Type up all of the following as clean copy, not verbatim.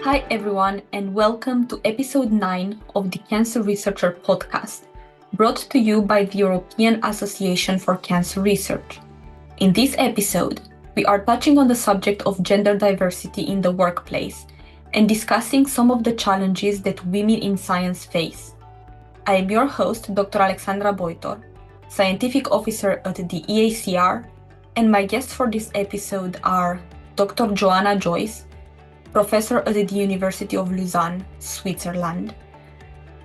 Hi everyone, and welcome to episode 9 of the Cancer Researcher podcast, brought to you by the European Association for Cancer Research. In this episode, we are touching on the subject of gender diversity in the workplace and discussing some of the challenges that women in science face. I am your host, Dr. Alexandra Boitor, Scientific Officer at the EACR, and my guests for this episode are Dr. Johanna Joyce, Professor at the University of Lausanne, Switzerland;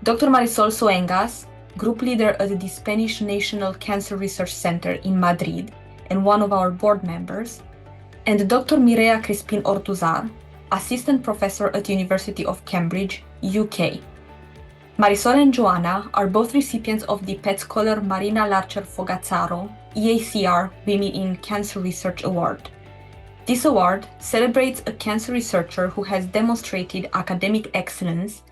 Dr. Marisol Soengas, Group Leader at the Spanish National Cancer Research Center in Madrid and one of our board members; and Dr. Mireia Crispin Ortuzar, Assistant Professor at University of Cambridge, UK. Marisol and Johanna are both recipients of the Pet Scholar Marina Larcher-Fogazzaro EACR Women in Cancer Research Award. This award celebrates a cancer researcher who has demonstrated academic excellence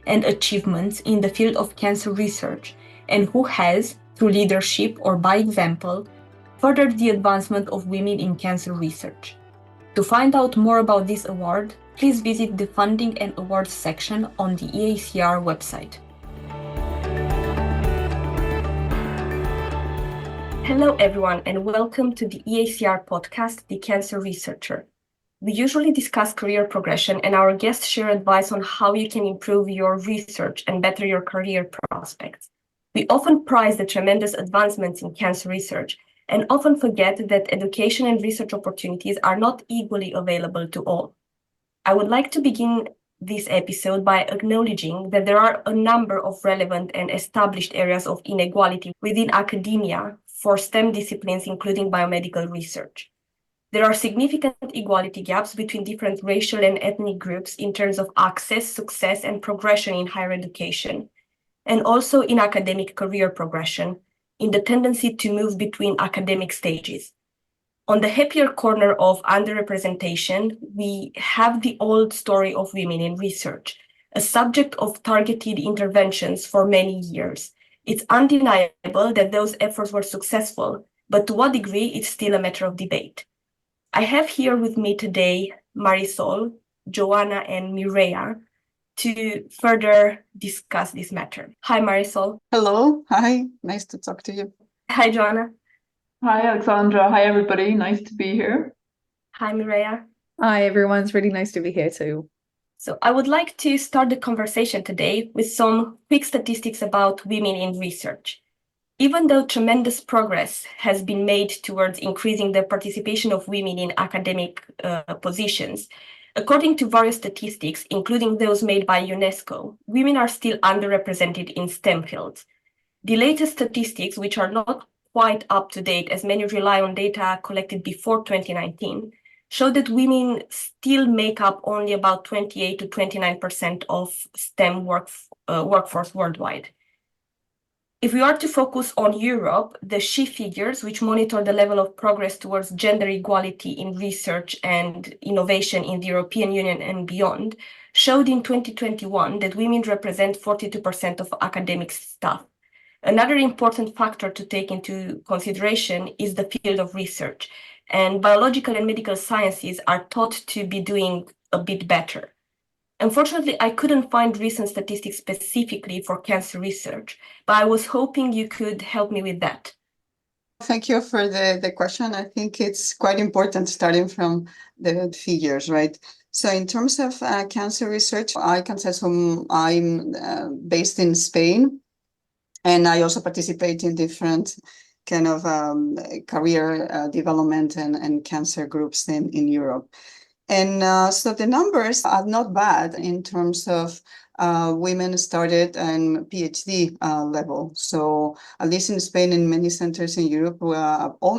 and achievements in the field of cancer research and who has, through leadership or by example, furthered the advancement of women in cancer research. To find out more about this award, please visit the Funding and Awards section on the EACR website. Hello everyone, and welcome to the EACR podcast, The Cancer Researcher. We usually discuss career progression, and our guests share advice on how you can improve your research and better your career prospects. We often prize the tremendous advancements in cancer research and often forget that education and research opportunities are not equally available to all. I would like to begin this episode by acknowledging that there are a number of relevant and established areas of inequality within academia for STEM disciplines, including biomedical research. There are significant equality gaps between different racial and ethnic groups in terms of access, success, and progression in higher education, and also in academic career progression, in the tendency to move between academic stages. On the happier corner of underrepresentation, we have the old story of women in research, a subject of targeted interventions for many years. It's undeniable that those efforts were successful, but to what degree it's still a matter of debate. I have here with me today Marisol, Johanna, and Mireia to further discuss this matter. Hi, Marisol. Hello, hi, nice to talk to you. Hi, Johanna. Hi, Alexandra. Hi, everybody. Nice to be here. Hi, Mireia. Hi, everyone. It's really nice to be here too. So I would like to start the conversation today with some quick statistics about women in research. Even though tremendous progress has been made towards increasing the participation of women in academic positions, according to various statistics, including those made by UNESCO, women are still underrepresented in STEM fields. The latest statistics, which are not quite up to date as many rely on data collected before 2019, show that women still make up only about 28 to 29% of STEM workforce worldwide. If we are to focus on Europe, the SHE figures, which monitor the level of progress towards gender equality in research and innovation in the European Union and beyond, showed in 2021 that women represent 42% of academic staff. Another important factor to take into consideration is the field of research, and biological and medical sciences are thought to be doing a bit better. Unfortunately, I couldn't find recent statistics specifically for cancer research, but I was hoping you could help me with that. Thank you for the question. I think it's quite important starting from the figures, right? So in terms of cancer research, I can say I'm based in Spain, and I also participate in different kind of career development and cancer groups in Europe. And so the numbers are not bad in terms of women started and PhD level. So at least in Spain and many centers in Europe,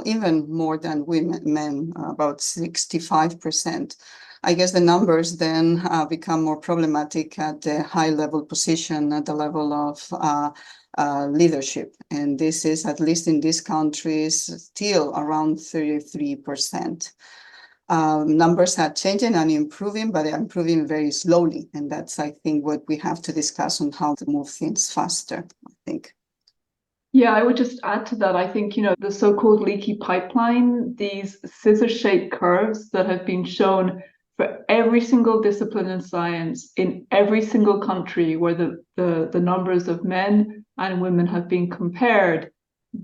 even more than men, about 65%. I guess the numbers then become more problematic at the high level position, at the level of leadership. And this is, at least in these countries, still around 33%. Numbers are changing and improving, but they're improving very slowly. And that's, I think, what we have to discuss on how to move things faster, I think. Yeah, I would just add to that. I think, the so-called leaky pipeline, these scissor-shaped curves that have been shown for every single discipline in science in every single country where the numbers of men and women have been compared,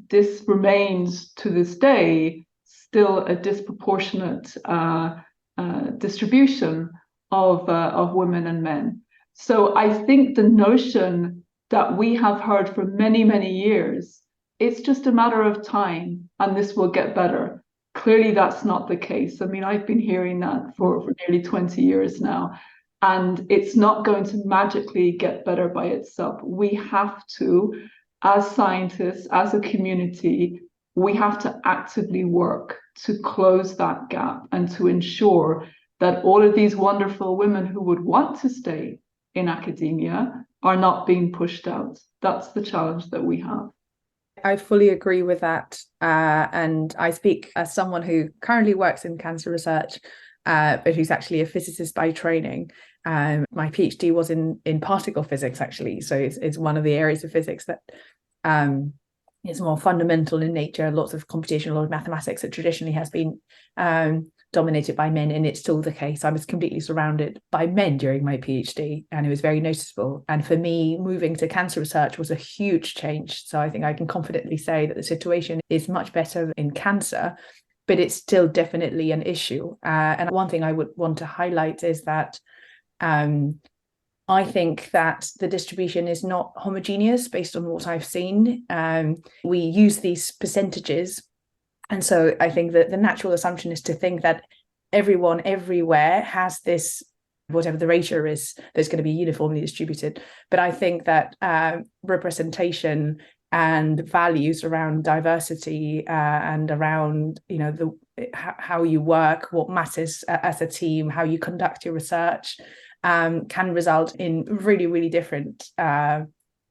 this remains to this day still a disproportionate distribution of women and men. So I think the notion that we have heard for many, many years, it's just a matter of time and this will get better. Clearly, that's not the case. I mean, I've been hearing that for nearly 20 years now, and it's not going to magically get better by itself. We have to, as scientists, as a community, we have to actively work to close that gap and to ensure that all of these wonderful women who would want to stay in academia are not being pushed out. That's the challenge that we have. I fully agree with that. And I speak as someone who currently works in cancer research, but who's actually a physicist by training. My PhD was in particle physics, actually. So it's one of the areas of physics that is more fundamental in nature. Lots of computation, a lot of mathematics that traditionally has been dominated by men, and it's still the case. I was completely surrounded by men during my PhD, and it was very noticeable. And for me, moving to cancer research was a huge change. So I think I can confidently say that the situation is much better in cancer, but it's still definitely an issue. And one thing I would want to highlight is that I think that the distribution is not homogeneous based on what I've seen. We use these percentages. And so I think that the natural assumption is to think that everyone everywhere has this, whatever the ratio is, that's going to be uniformly distributed. But I think that representation and values around diversity and around, how you work, what matters as a team, how you conduct your research, can result in really, really different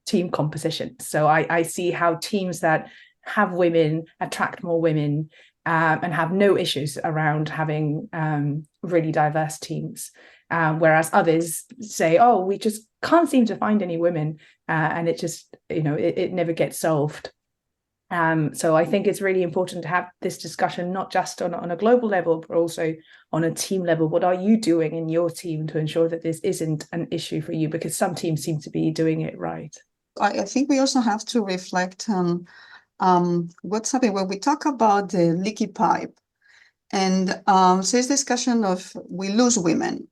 team compositions. So I see how teams that have women attract more women and have no issues around having really diverse teams, whereas others say, oh, we just can't seem to find any women, and it just, it never gets solved. So I think it's really important to have this discussion, not just on a global level, but also on a team level. What are you doing in your team to ensure that this isn't an issue for you? Because some teams seem to be doing it right. I think we also have to reflect on what's happening when we talk about the leaky pipe. And so it's discussion of we lose women.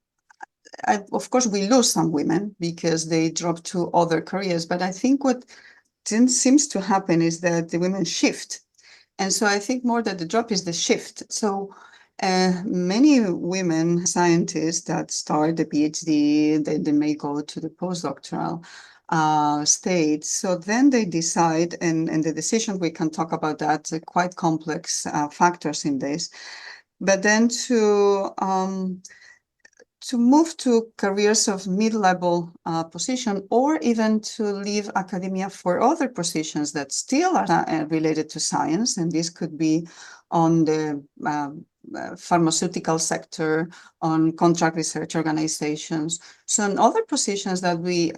Of course, we lose some women because they drop to other careers. But I think what seems to happen is that the women shift. And so I think more that the drop is the shift. So many women scientists that start the PhD, they may go to the postdoctoral state. So then they decide, and the decision, we can talk about that, quite complex factors in this. But then to move to careers of mid-level position, or even to leave academia for other positions that still are related to science. And this could be on the pharmaceutical sector, on contract research organizations. So in other positions that we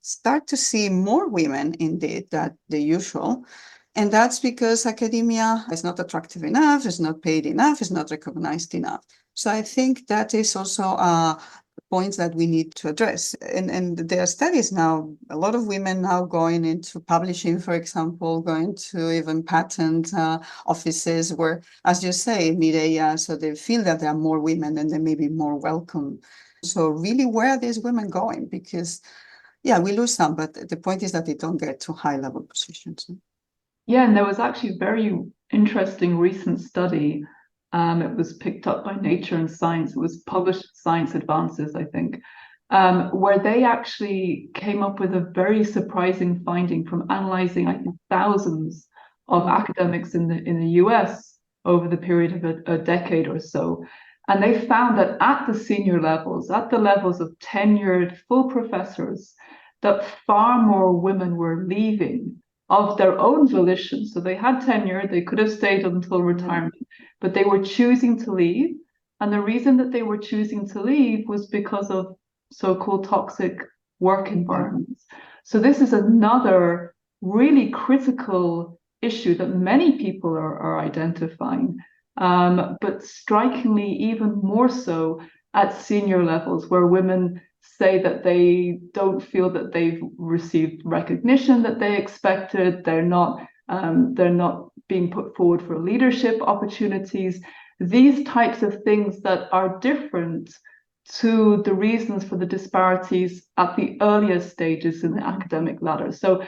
start to see more women indeed than the usual. And that's because academia is not attractive enough, is not paid enough, is not recognized enough. So I think that is also points that we need to address. And there are studies now, a lot of women now going into publishing, for example, going to even patent offices where, as you say, Mireia, so they feel that there are more women and they may be more welcome. So really, where are these women going? Because, yeah, we lose some, but the point is that they don't get to high-level positions. Yeah, and there was actually a very interesting recent study. It was picked up by Nature and Science. It was published in Science Advances, I think, where they actually came up with a very surprising finding from analyzing, I think, thousands of academics in the US over the period of a decade or so. And they found that at the senior levels, at the levels of tenured full professors, that far more women were leaving of their own volition. So they had tenure, they could have stayed until retirement, but they were choosing to leave. And the reason that they were choosing to leave was because of so-called toxic work environments. So this is another really critical issue that many people are identifying, but strikingly even more so at senior levels, where women say that they don't feel that they've received recognition that they expected. They're not being put forward for leadership opportunities. These types of things that are different to the reasons for the disparities at the earliest stages in the academic ladder. So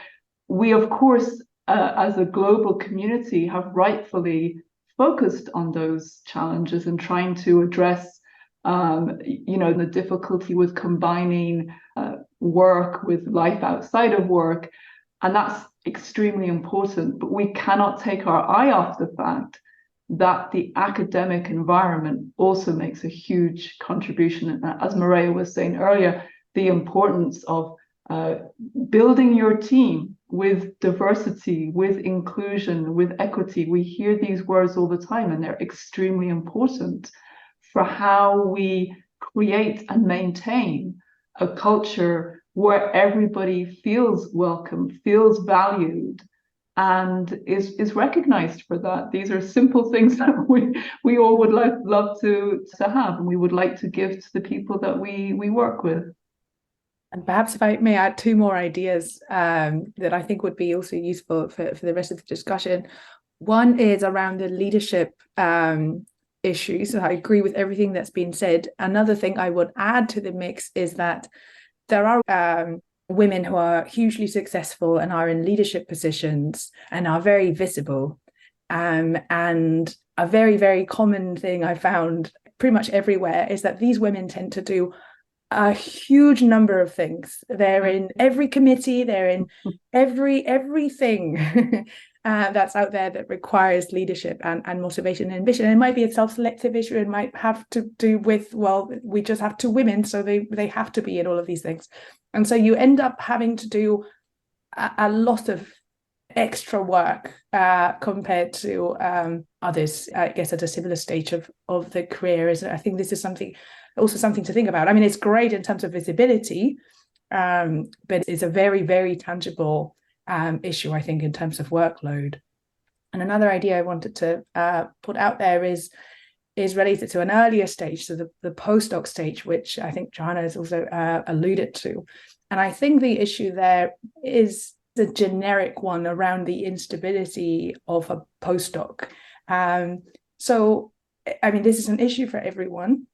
we, of course, as a global community, have rightfully focused on those challenges and trying to address the difficulty with combining work with life outside of work. And that's extremely important, but we cannot take our eye off the fact that the academic environment also makes a huge contribution. And as Mireia was saying earlier, the importance of building your team with diversity, with inclusion, with equity. We hear these words all the time, and they're extremely important for how we create and maintain a culture where everybody feels welcome, feels valued, and is recognized for that. These are simple things that we all would love to have, and we would like to give to the people that we work with. And perhaps if I may add two more ideas that I think would be also useful for the rest of the discussion. One is around the leadership issues. So I agree with everything that's been said. Another thing I would add to the mix is that there are women who are hugely successful and are in leadership positions and are very visible. And a very, very common thing I found pretty much everywhere is that these women tend to do a huge number of things. They're in every committee, they're in everything that's out there that requires leadership and motivation and ambition. And it might be a self-selective issue. It might have to do with, well, we just have two women, so they have to be in all of these things. And so you end up having to do a lot of extra work compared to others, I guess, at a similar stage of the career. I think this is something to think about. I mean, it's great in terms of visibility, but it's a very, very tangible issue, I think, in terms of workload. And another idea I wanted to put out there is related to an earlier stage, so the postdoc stage, which I think Johanna has also alluded to. And I think the issue there is the generic one around the instability of a postdoc. So, I mean, this is an issue for everyone,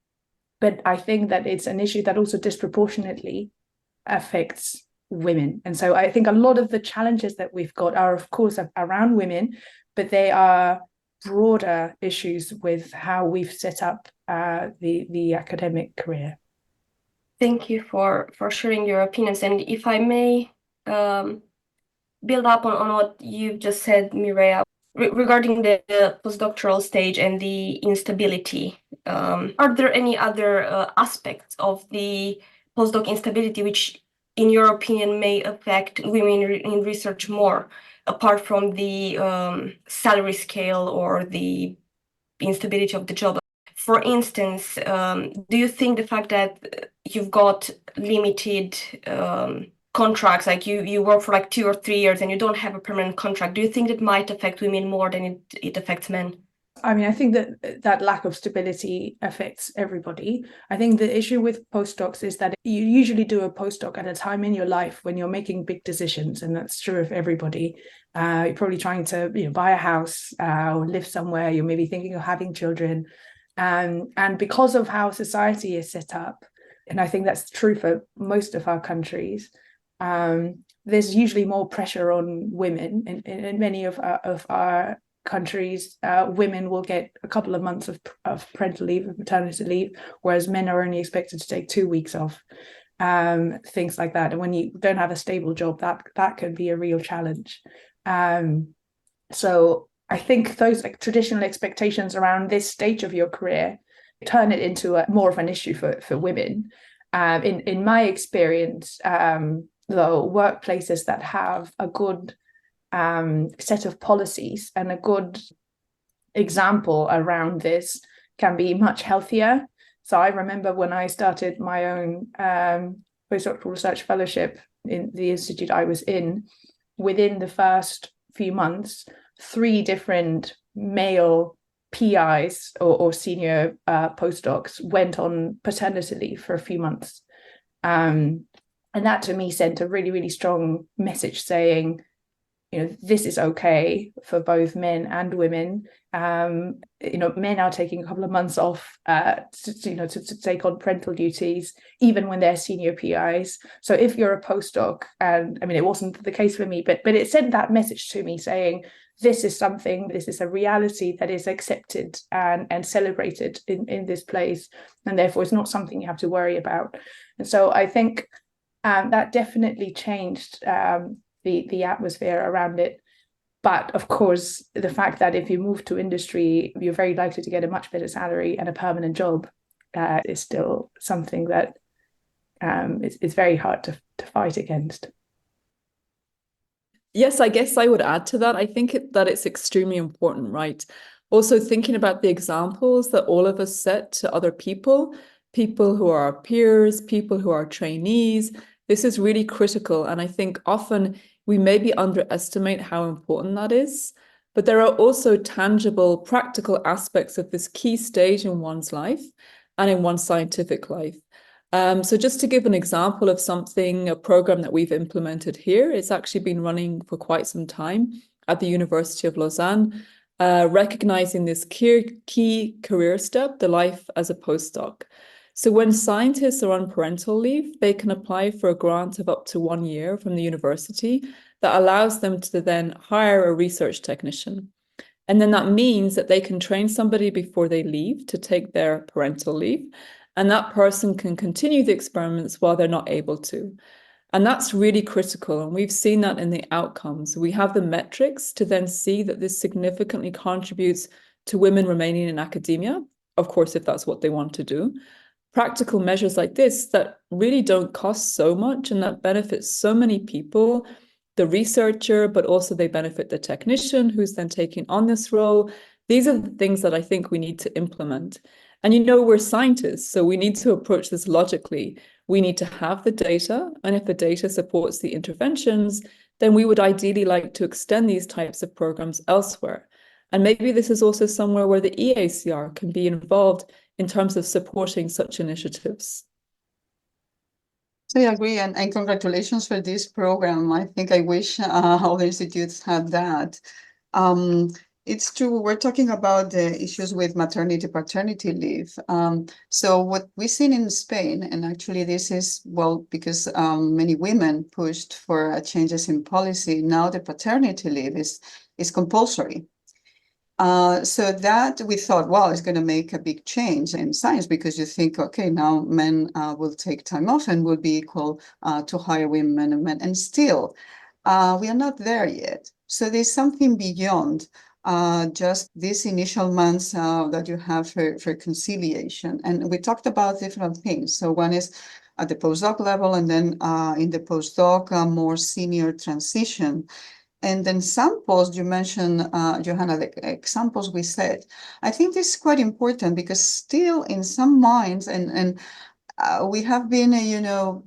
but I think that it's an issue that also disproportionately affects women. And so I think a lot of the challenges that we've got are, of course, around women, but they are broader issues with how we've set up the academic career. Thank you for sharing your opinions. And if I may build up on what you've just said, Mireia, regarding the postdoctoral stage and the instability, are there any other aspects of the postdoc instability which, in your opinion, may affect women in research more, apart from the salary scale or the instability of the job? For instance, do you think the fact that you've got limited contracts, like you work for like 2 or 3 years and you don't have a permanent contract, do you think that might affect women more than it affects men? I mean, I think that lack of stability affects everybody. I think the issue with postdocs is that you usually do a postdoc at a time in your life when you're making big decisions, and that's true of everybody. You're probably trying to buy a house or live somewhere. You're maybe thinking of having children. And because of how society is set up, and I think that's true for most of our countries, there's usually more pressure on women. In many of our countries, women will get a couple of months of parental leave, of maternity leave, whereas men are only expected to take 2 weeks off, things like that. And when you don't have a stable job, that can be a real challenge. So I think those traditional expectations around this stage of your career turn it into more of an issue for women. In my experience, the workplaces that have a good set of policies and a good example around this can be much healthier. So I remember when I started my own postdoctoral research fellowship in the institute I was in, within the first few months, 3 different male PIs or senior postdocs went on paternity leave for a few months. And that to me sent a really, really strong message saying, this is okay for both men and women. Men are taking a couple of months off to take on parental duties, even when they're senior PIs. So if you're a postdoc, and I mean, it wasn't the case for me, but it sent that message to me saying, this is a reality that is accepted and celebrated in this place. And therefore, it's not something you have to worry about. And so I think that definitely changed the atmosphere around it. But of course, the fact that if you move to industry, you're very likely to get a much better salary and a permanent job is still something that it's very hard to fight against. Yes, I guess I would add to that. I think that it's extremely important, right? Also thinking about the examples that all of us set to other people who are our peers, people who are trainees. This is really critical. And I think often we maybe underestimate how important that is. But there are also tangible, practical aspects of this key stage in one's life and in one's scientific life. So just to give an example of a program that we've implemented here, it's actually been running for quite some time at the University of Lausanne, recognizing this key career step, the life as a postdoc. So when scientists are on parental leave, they can apply for a grant of up to 1 year from the university that allows them to then hire a research technician. And then that means that they can train somebody before they leave to take their parental leave. And that person can continue the experiments while they're not able to. And that's really critical. And we've seen that in the outcomes. We have the metrics to then see that this significantly contributes to women remaining in academia, of course, if that's what they want to do. Practical measures like this that really don't cost so much and that benefit so many people, the researcher, but also they benefit the technician who's then taking on this role. These are the things that I think we need to implement. And we're scientists, so we need to approach this logically. We need to have the data, and if the data supports the interventions, then we would ideally like to extend these types of programs elsewhere. And maybe this is also somewhere where the EACR can be involved in terms of supporting such initiatives. So I agree, and congratulations for this program. I think I wish all institutes had that. It's true, we're talking about the issues with maternity, paternity leave. So what we've seen in Spain, and actually this is, because many women pushed for changes in policy, now the paternity leave is compulsory. So that we thought, it's going to make a big change in science, because you think, okay, now men will take time off and will be equal to higher women and men. And still, we are not there yet. So there's something beyond just these initial months that you have for conciliation. And we talked about different things. So one is at the postdoc level, and then in the postdoc, more senior transition. And then samples, you mentioned, Johanna, the examples we said. I think this is quite important, because still in some minds, and we have been,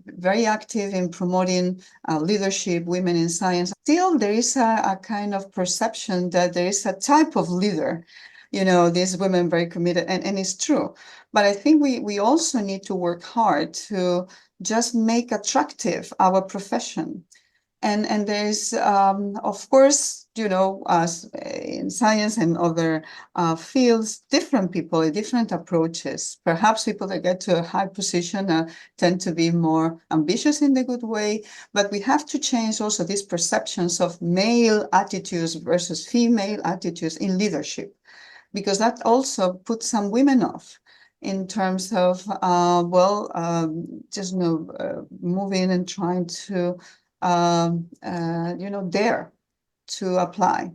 very active in promoting leadership, women in science. Still, there is a kind of perception that there is a type of leader, these women very committed, and it's true. But I think we also need to work hard to just make attractive our profession. And there's, of course, as in science and other fields, different people, different approaches. Perhaps people that get to a high position tend to be more ambitious in the good way, but we have to change also these perceptions of male attitudes versus female attitudes in leadership, because that also puts some women off in terms of, just moving and trying to dare to apply.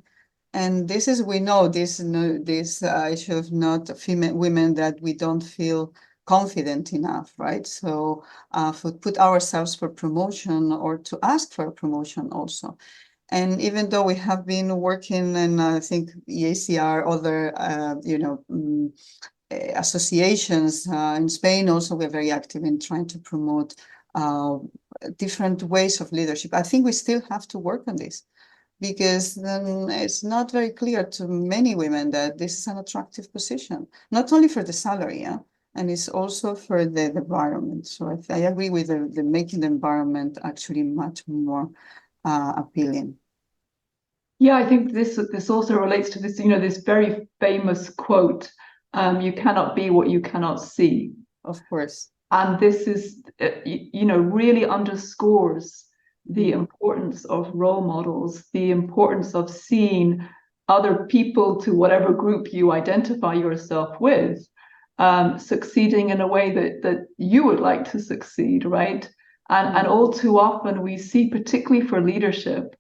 And this is, we know this issue of not female women, that we don't feel confident enough, right? So for put ourselves for promotion or to ask for a promotion also. And even though we have been working, and I think EACR, other, associations in Spain also, we're very active in trying to promote different ways of leadership. I think we still have to work on this. because then it's not very clear to many women that this is an attractive position, not only for the salary, yeah, and it's also for the environment. So I agree with the making the environment actually much more appealing. Yeah, I think this also relates to this, this very famous quote, you cannot be what you cannot see. Of course. And this is, really underscores the importance of role models, the importance of seeing other people, to whatever group you identify yourself with, succeeding in a way that you would like to succeed, right? And all too often we see, particularly for leadership,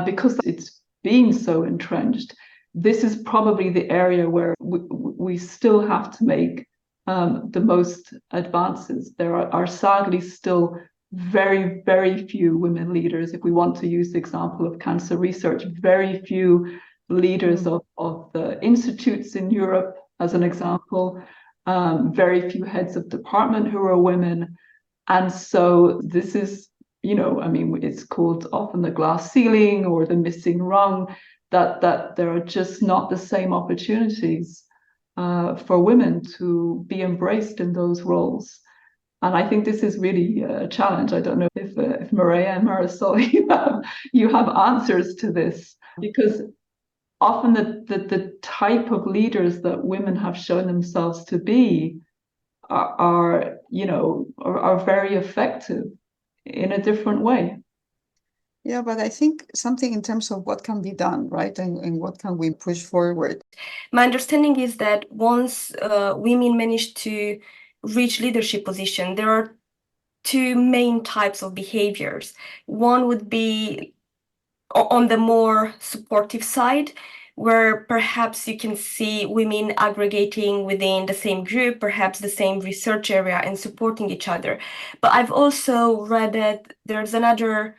because it's being so entrenched, this is probably the area where we still have to make the most advances. There are sadly still very, very few women leaders. If we want to use the example of cancer research, very few leaders of the institutes in Europe, as an example, very few heads of department who are women. And so this is, it's called often the glass ceiling or the missing rung, that there are just not the same opportunities for women to be embraced in those roles. And I think this is really a challenge. I don't know if Mireia and Marisol, you have answers to this, because often the type of leaders that women have shown themselves to be are very effective in a different way. Yeah, but I think something in terms of what can be done, right? And what can we push forward? My understanding is that once women manage to reach leadership position, there are two main types of behaviors. One would be on the more supportive side, where perhaps you can see women aggregating within the same group, perhaps the same research area, and supporting each other. But I've also read that there's another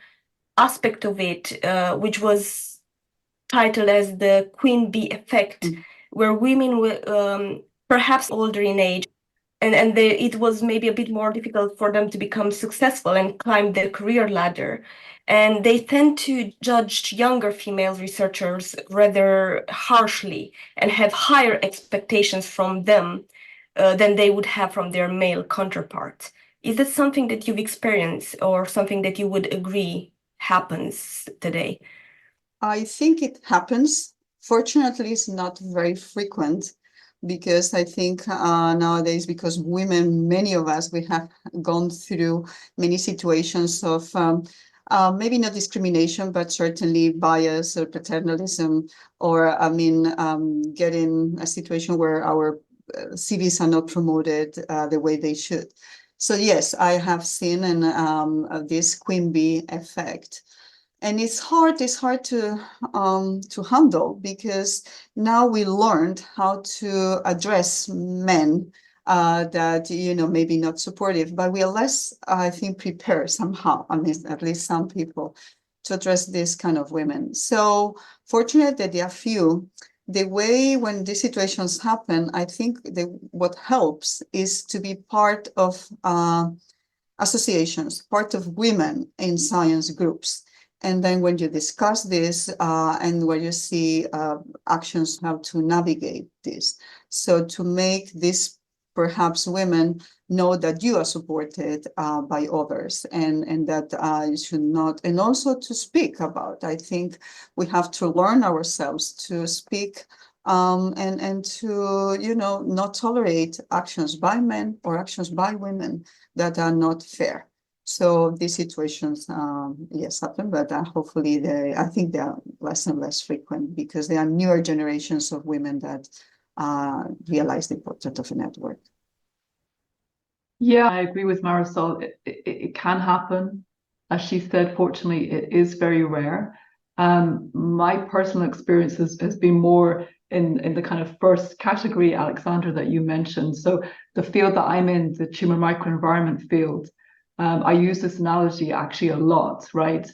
aspect of it, which was titled as the Queen Bee effect, where women were perhaps older in age, and it was maybe a bit more difficult for them to become successful and climb the career ladder. And they tend to judge younger female researchers rather harshly and have higher expectations from them than they would have from their male counterparts. Is that something that you've experienced or something that you would agree happens today? I think it happens. Fortunately, it's not very frequent, because I think nowadays, because women, many of us, we have gone through many situations of maybe not discrimination, but certainly bias or paternalism, or getting a situation where our CVs are not promoted the way they should. So yes, I have seen this Queen Bee effect. And it's hard to handle, because now we learned how to address men that, maybe not supportive, but we are less, I think, prepared somehow, at least some people, to address this kind of women. So fortunate that there are few. The way when these situations happen, I think what helps is to be part of associations, part of women in science groups. And then when you discuss this and where you see actions, how to navigate this. So to make this perhaps women know that you are supported by others, and that you should not, and also to speak about. I think we have to learn ourselves to speak and to, not tolerate actions by men or actions by women that are not fair. So these situations, yes, happen, but hopefully I think they are less and less frequent, because there are newer generations of women that realize the importance of a network. Yeah, I agree with Marisol. It can happen. As she said, fortunately, it is very rare. My personal experience has been more in the kind of first category, Alexandra, that you mentioned. So the field that I'm in, the tumor microenvironment field, I use this analogy actually a lot, right?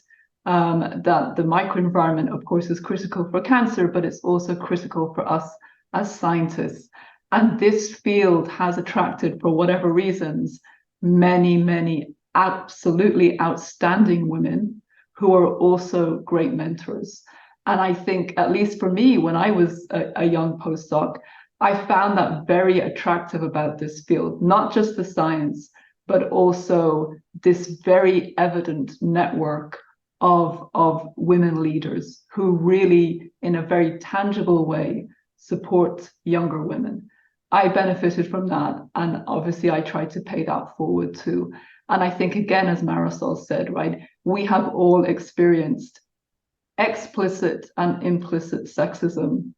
That the microenvironment, of course, is critical for cancer, but it's also critical for us as scientists. And this field has attracted, for whatever reasons, many, many absolutely outstanding women who are also great mentors. And I think, at least for me, when I was a young postdoc, I found that very attractive about this field, not just the science, but also this very evident network of women leaders who really, in a very tangible way, support younger women. I benefited from that, and obviously I tried to pay that forward too. And I think, again, as Marisol said, right, we have all experienced explicit and implicit sexism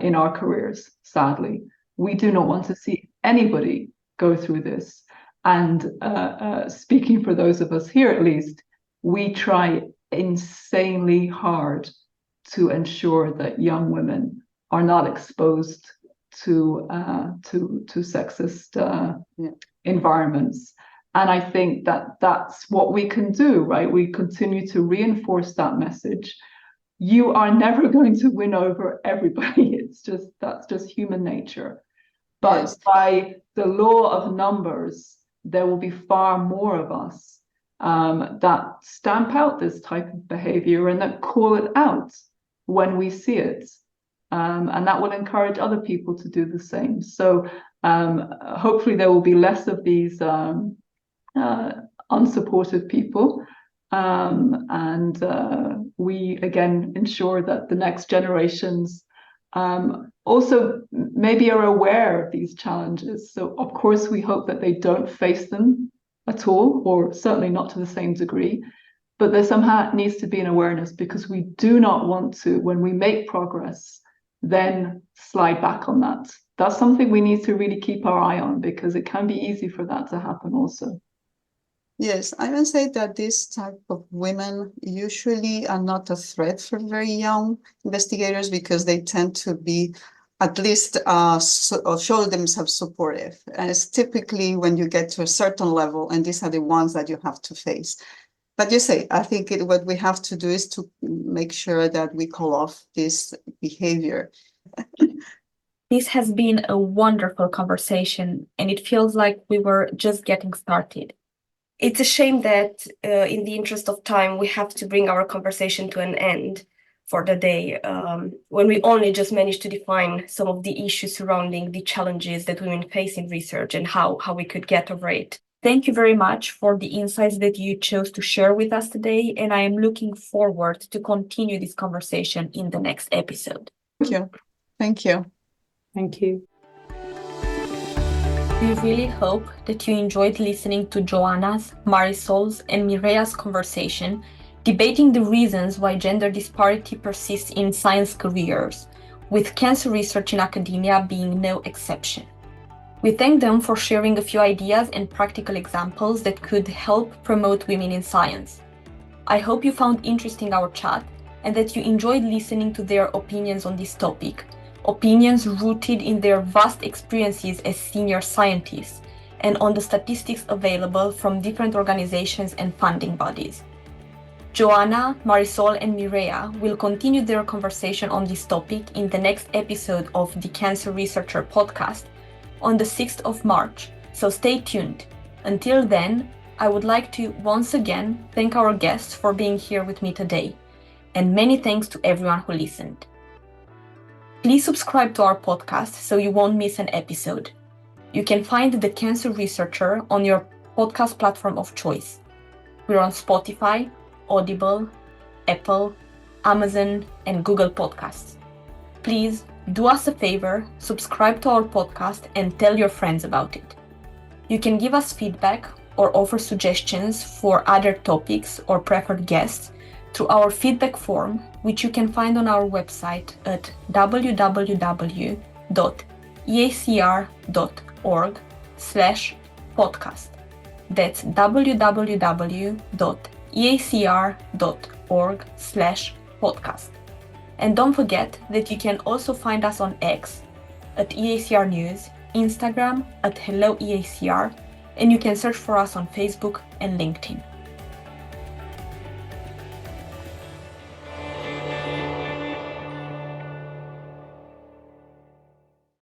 in our careers, sadly. We do not want to see anybody go through this. And speaking for those of us here, at least, we try insanely hard to ensure that young women are not exposed to sexist environments. And I think that that's what we can do, right? We continue to reinforce that message. You are never going to win over everybody. That's just human nature. But yes, by the law of numbers, there will be far more of us that stamp out this type of behavior and that call it out when we see it. And that will encourage other people to do the same. So hopefully there will be less of these unsupportive people. And we, again, ensure that the next generations also maybe are aware of these challenges. So, of course, we hope that they don't face them at all, or certainly not to the same degree. But there somehow needs to be an awareness, because we do not want to, when we make progress, then slide back on that. That's something we need to really keep our eye on, because it can be easy for that to happen also. Yes, I would say that this type of women usually are not a threat for very young investigators, because they tend to be at least show themselves supportive. And it's typically when you get to a certain level, and these are the ones that you have to face. But you say, I think what we have to do is to make sure that we call off this behavior. This has been a wonderful conversation, and it feels like we were just getting started. It's a shame that in the interest of time, we have to bring our conversation to an end for the day, when we only just managed to define some of the issues surrounding the challenges that women face in research and how we could get over it. Thank you very much for the insights that you chose to share with us today, and I am looking forward to continue this conversation in the next episode. Thank you. Thank you. Thank you. We really hope that you enjoyed listening to Johanna's, Marisol's, and Mireia's conversation, debating the reasons why gender disparity persists in science careers, with cancer research in academia being no exception. We thank them for sharing a few ideas and practical examples that could help promote women in science. I hope you found interesting our chat and that you enjoyed listening to their opinions on this topic, opinions rooted in their vast experiences as senior scientists and on the statistics available from different organizations and funding bodies. Johanna, Marisol, and Mireia will continue their conversation on this topic in the next episode of the Cancer Researcher podcast on the 6th of March, so stay tuned. Until then, I would like to once again thank our guests for being here with me today, and many thanks to everyone who listened. Please subscribe to our podcast so you won't miss an episode. You can find The Cancer Researcher on your podcast platform of choice. We're on Spotify, Audible, Apple, Amazon, and Google Podcasts. Please do us a favor, subscribe to our podcast and tell your friends about it. You can give us feedback or offer suggestions for other topics or preferred guests through our feedback form, which you can find on our website at www.eacr.org/podcast. That's www.eacr.org/podcast. And don't forget that you can also find us on X at EACR News, Instagram at Hello EACR, and you can search for us on Facebook and LinkedIn.